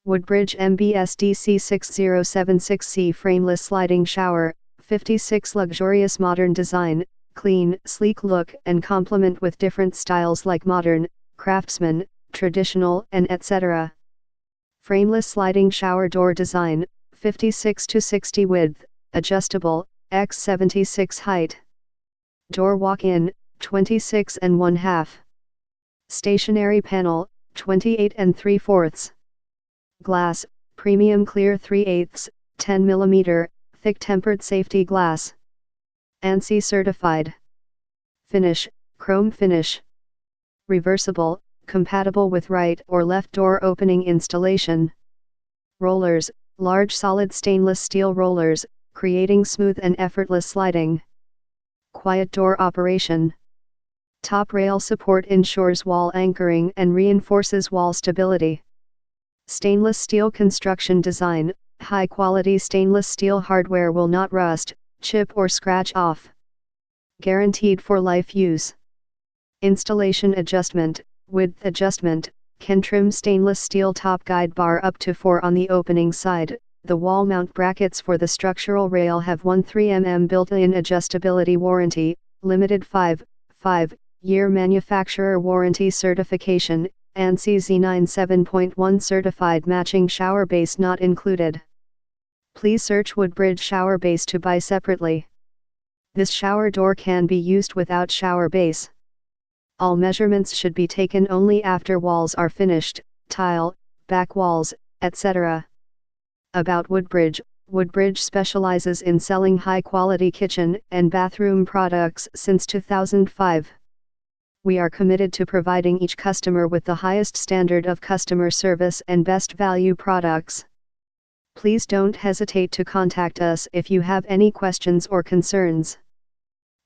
WOODBRIDGE MBSDC6076C Frameless Sliding Shower, 56 luxurious modern design, clean, sleek look and complement with different styles like modern, craftsman, traditional and etc. Frameless sliding shower door design, 56 to 60 width, adjustable, x 76 height. Door walk-in, 26 1/2. Stationary panel, 28 3/4. Glass, premium clear 3/8, 10 mm, thick tempered safety glass. ANSI certified. Finish, chrome finish. Reversible, compatible with right or left door opening installation. Rollers, large solid stainless steel rollers, creating smooth and effortless sliding. Quiet door operation. Top rail support ensures wall anchoring and reinforces wall stability. Stainless steel construction design, high quality stainless steel hardware will not rust, chip or scratch off. Guaranteed for life use. Installation adjustment, width adjustment, can trim stainless steel top guide bar up to 4 on the opening side. The wall mount brackets for the structural rail have 13 mm built-in adjustability warranty, limited 5-year manufacturer warranty certification, ANSI Z97.1 certified matching shower base not included. Please search WOODBRIDGE shower base to buy separately. This shower door can be used without shower base. All measurements should be taken only after walls are finished, tile, back walls, etc. About WOODBRIDGE. WOODBRIDGE specializes in selling high-quality kitchen and bathroom products since 2005. We are committed to providing each customer with the highest standard of customer service and best value products. Please don't hesitate to contact us if you have any questions or concerns.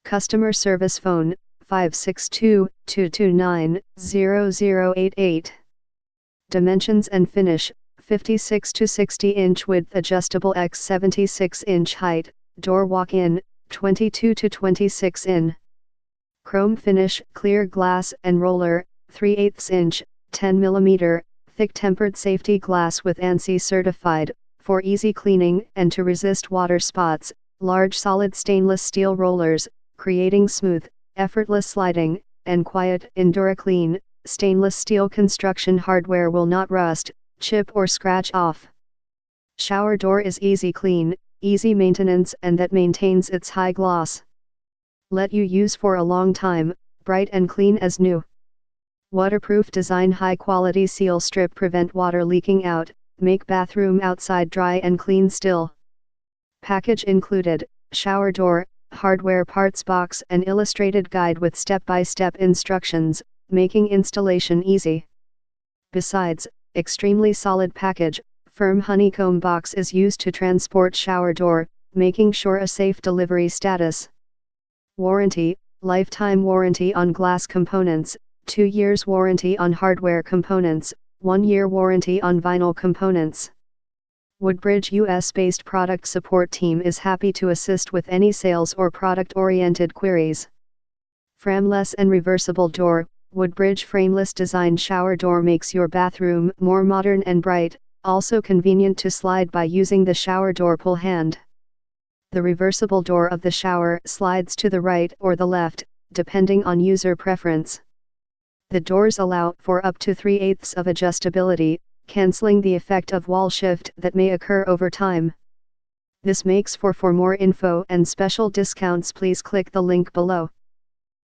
Customer service phone, 562-229-0088. Dimensions and finish, 56 to 60 inch width adjustable x 76 inch height, door walk-in, 22 to 26 in. Chrome finish, clear glass and roller, 3/8 inch, 10 mm, thick tempered safety glass with ANSI certified, for easy cleaning and to resist water spots. Large solid stainless steel rollers, creating smooth, effortless sliding, and quiet EnduraClean. Stainless steel construction hardware will not rust, chip or scratch off. Shower door is easy clean, easy maintenance and that maintains its high gloss. Let you use for a long time, bright and clean as new. Waterproof design, high quality seal strip prevent water leaking out, make bathroom outside dry and clean still. Package included, shower door, hardware parts box and illustrated guide with step-by-step instructions, making installation easy. Besides, extremely solid package, firm honeycomb box is used to transport shower door, making sure a safe delivery status. Warranty, lifetime warranty on glass components, 2 years warranty on hardware components, 1 year warranty on vinyl components. WOODBRIDGE US-based product support team is happy to assist with any sales or product-oriented queries. Frameless and reversible door, WOODBRIDGE frameless design shower door makes your bathroom more modern and bright, also convenient to slide by using the shower door pull hand. The reversible door of the shower slides to the right or the left, depending on user preference. The doors allow for up to 3/8 of adjustability, cancelling the effect of wall shift that may occur over time. This makes for more info and special discounts, please click the link below.